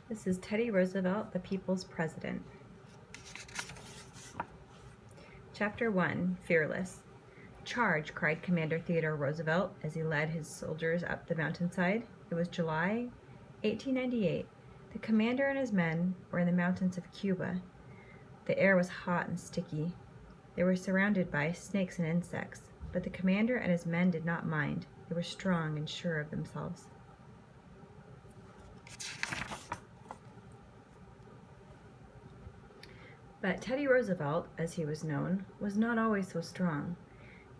This is Teddy Roosevelt, the People's President. Chapter 1, Fearless. "Charge!" cried Commander Theodore Roosevelt as he led his soldiers up the mountainside. It was July 1898. The commander and his men were in the mountains of Cuba. The air was hot and sticky. They were surrounded by snakes and insects, but the commander and his men did not mind. They were strong and sure of themselves. But Teddy Roosevelt, as he was known, was not always so strong.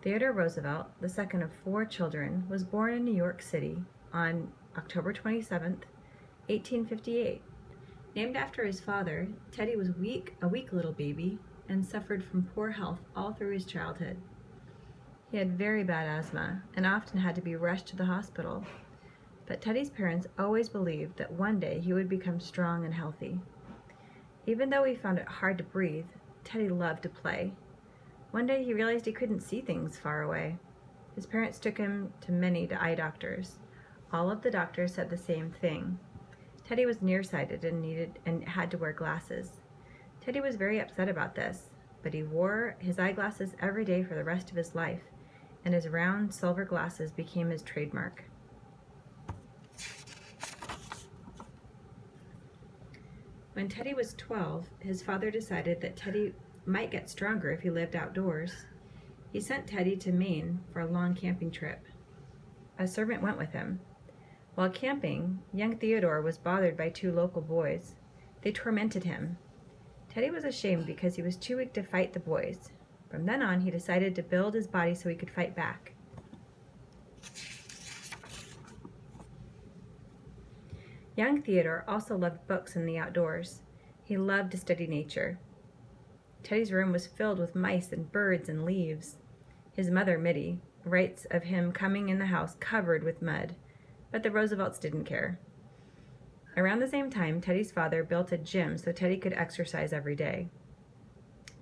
Theodore Roosevelt, the second of 4 children, was born in New York City on October 27, 1858. Named after his father, Teddy was a weak little baby, and suffered from poor health all through his childhood. He had very bad asthma and often had to be rushed to the hospital. But Teddy's parents always believed that one day he would become strong and healthy. Even though he found it hard to breathe, Teddy loved to play. One day he realized he couldn't see things far away. His parents took him to many eye doctors. All of the doctors said the same thing. Teddy was nearsighted and had to wear glasses. Teddy was very upset about this, but he wore his eyeglasses every day for the rest of his life, and his round silver glasses became his trademark. When Teddy was 12, his father decided that Teddy might get stronger if he lived outdoors. He sent Teddy to Maine for a long camping trip. A servant went with him. While camping, young Theodore was bothered by 2 local boys. They tormented him. Teddy was ashamed because he was too weak to fight the boys. From then on, he decided to build his body so he could fight back. Young Theodore also loved books and the outdoors. He loved to study nature. Teddy's room was filled with mice and birds and leaves. His mother, Mittie, writes of him coming in the house covered with mud, but the Roosevelts didn't care. Around the same time, Teddy's father built a gym so Teddy could exercise every day.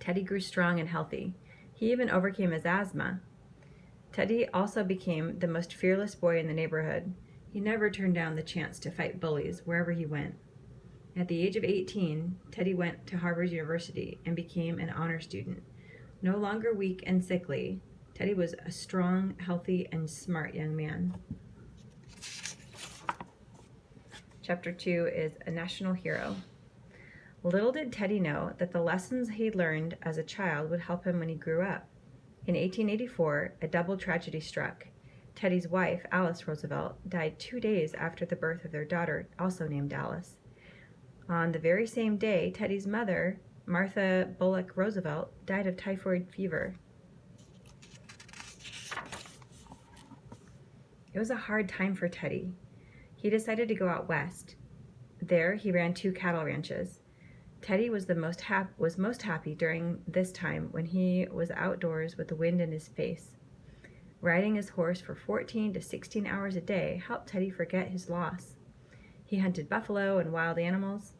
Teddy grew strong and healthy. He even overcame his asthma. Teddy also became the most fearless boy in the neighborhood. He never turned down the chance to fight bullies wherever he went. At the age of 18, Teddy went to Harvard University and became an honor student. No longer weak and sickly, Teddy was a strong, healthy, and smart young man. Chapter 2 is A National Hero. Little did Teddy know that the lessons he learned as a child would help him when he grew up. In 1884, a double tragedy struck. Teddy's wife, Alice Roosevelt, died 2 days after the birth of their daughter, also named Alice. On the very same day, Teddy's mother, Martha Bullock Roosevelt, died of typhoid fever. It was a hard time for Teddy. He decided to go out west. There, he ran 2 cattle ranches. Teddy was most happy during this time when he was outdoors with the wind in his face. Riding his horse for 14 to 16 hours a day helped Teddy forget his loss. He hunted buffalo and wild animals.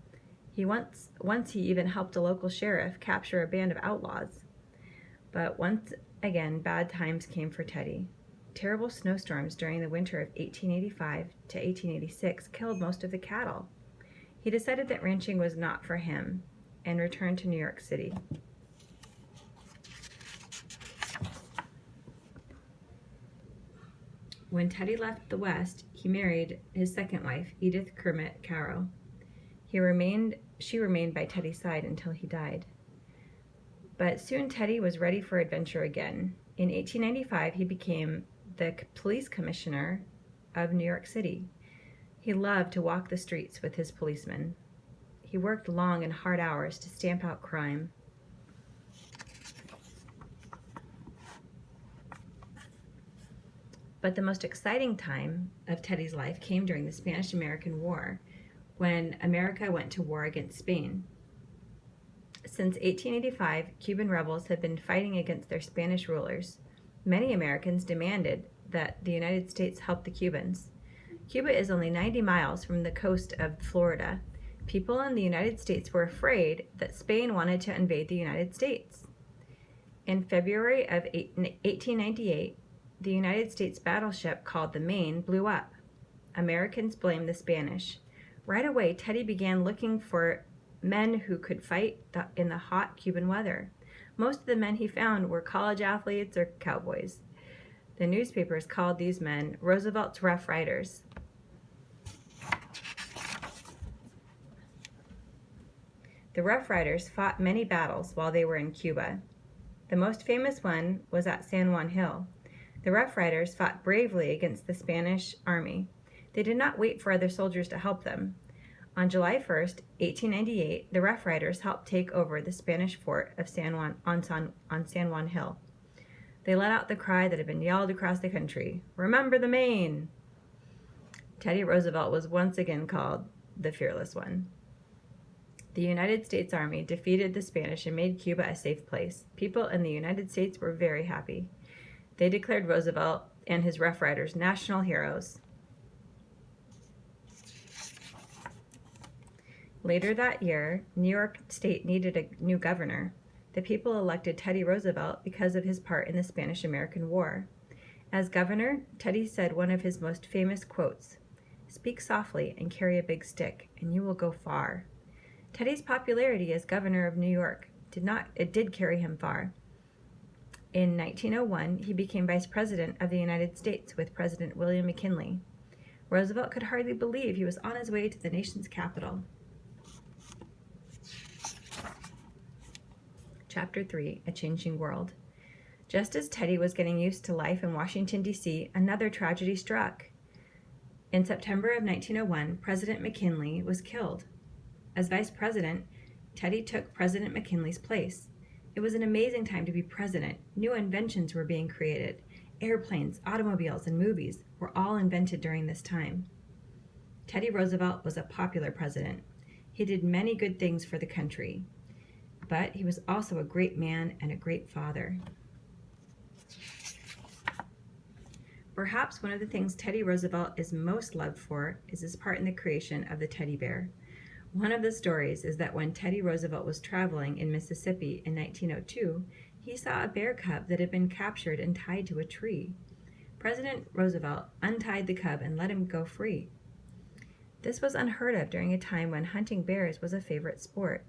Once he even helped a local sheriff capture a band of outlaws. But once again, bad times came for Teddy. Terrible snowstorms during the winter of 1885 to 1886 killed most of the cattle. He decided that ranching was not for him and returned to New York City. When Teddy left the West, he married his second wife, Edith Kermit Caro. She remained by Teddy's side until he died. But soon Teddy was ready for adventure again. In 1895, he became the police commissioner of New York City. He loved to walk the streets with his policemen. He worked long and hard hours to stamp out crime. But the most exciting time of Teddy's life came during the Spanish-American War, when America went to war against Spain. Since 1885, Cuban rebels had been fighting against their Spanish rulers. Many Americans demanded that the United States help the Cubans. Cuba is only 90 miles from the coast of Florida. People in the United States were afraid that Spain wanted to invade the United States. In February of 1898, the United States battleship called the Maine blew up. Americans blamed the Spanish. Right away, Teddy began looking for men who could fight in the hot Cuban weather. Most of the men he found were college athletes or cowboys. The newspapers called these men Roosevelt's Rough Riders. The Rough Riders fought many battles while they were in Cuba. The most famous one was at San Juan Hill. The Rough Riders fought bravely against the Spanish army. They did not wait for other soldiers to help them. On July 1st, 1898, the Rough Riders helped take over the Spanish fort of San Juan Hill. They let out the cry that had been yelled across the country, "Remember the Maine!" Teddy Roosevelt was once again called the Fearless One. The United States Army defeated the Spanish and made Cuba a safe place. People in the United States were very happy. They declared Roosevelt and his Rough Riders national heroes. Later that year, New York State needed a new governor. The people elected Teddy Roosevelt because of his part in the Spanish-American War. As governor, Teddy said one of his most famous quotes, "Speak softly and carry a big stick, and you will go far." Teddy's popularity as governor of New York did carry him far. In 1901, he became vice president of the United States with President William McKinley. Roosevelt could hardly believe he was on his way to the nation's capital. Chapter 3, A Changing World. Just as Teddy was getting used to life in Washington, D.C., another tragedy struck. In September of 1901, President McKinley was killed. As vice president, Teddy took President McKinley's place. It was an amazing time to be president. New inventions were being created. Airplanes, automobiles, and movies were all invented during this time. Teddy Roosevelt was a popular president. He did many good things for the country, but he was also a great man and a great father. Perhaps one of the things Teddy Roosevelt is most loved for is his part in the creation of the teddy bear. One of the stories is that when Teddy Roosevelt was traveling in Mississippi in 1902, he saw a bear cub that had been captured and tied to a tree. President Roosevelt untied the cub and let him go free. This was unheard of during a time when hunting bears was a favorite sport.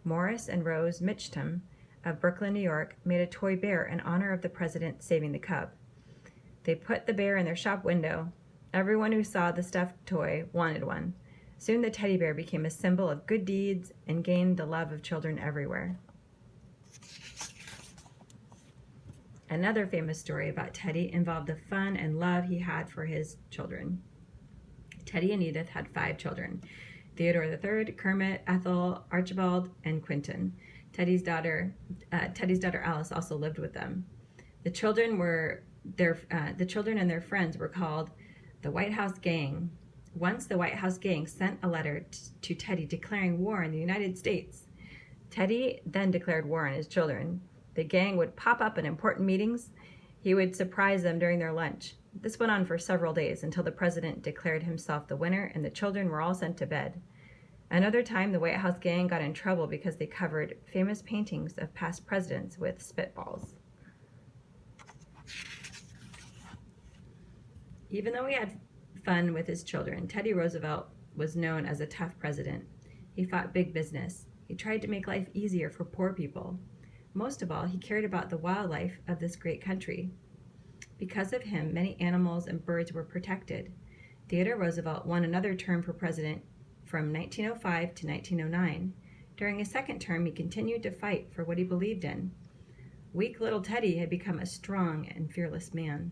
Morris and Rose Mitchum of Brooklyn, New York, made a toy bear in honor of the president saving the cub. They put the bear in their shop window. Everyone who saw the stuffed toy wanted one. Soon the teddy bear became a symbol of good deeds and gained the love of children everywhere. Another famous story about Teddy involved the fun and love he had for his children. Teddy and Edith had 5 children: Theodore III, Kermit, Ethel, Archibald, and Quentin. Teddy's daughter Alice also lived with them. The children and their friends were called the White House Gang. Once the White House Gang sent a letter to Teddy declaring war on the United States. Teddy then declared war on his children. The gang would pop up in important meetings. He would surprise them during their lunch. This went on for several days until the president declared himself the winner and the children were all sent to bed. Another time, the White House Gang got in trouble because they covered famous paintings of past presidents with spitballs. Even though he had fun with his children, Teddy Roosevelt was known as a tough president. He fought big business. He tried to make life easier for poor people. Most of all, he cared about the wildlife of this great country. Because of him, many animals and birds were protected. Theodore Roosevelt won another term for president from 1905 to 1909. During his second term, he continued to fight for what he believed in. Weak little Teddy had become a strong and fearless man.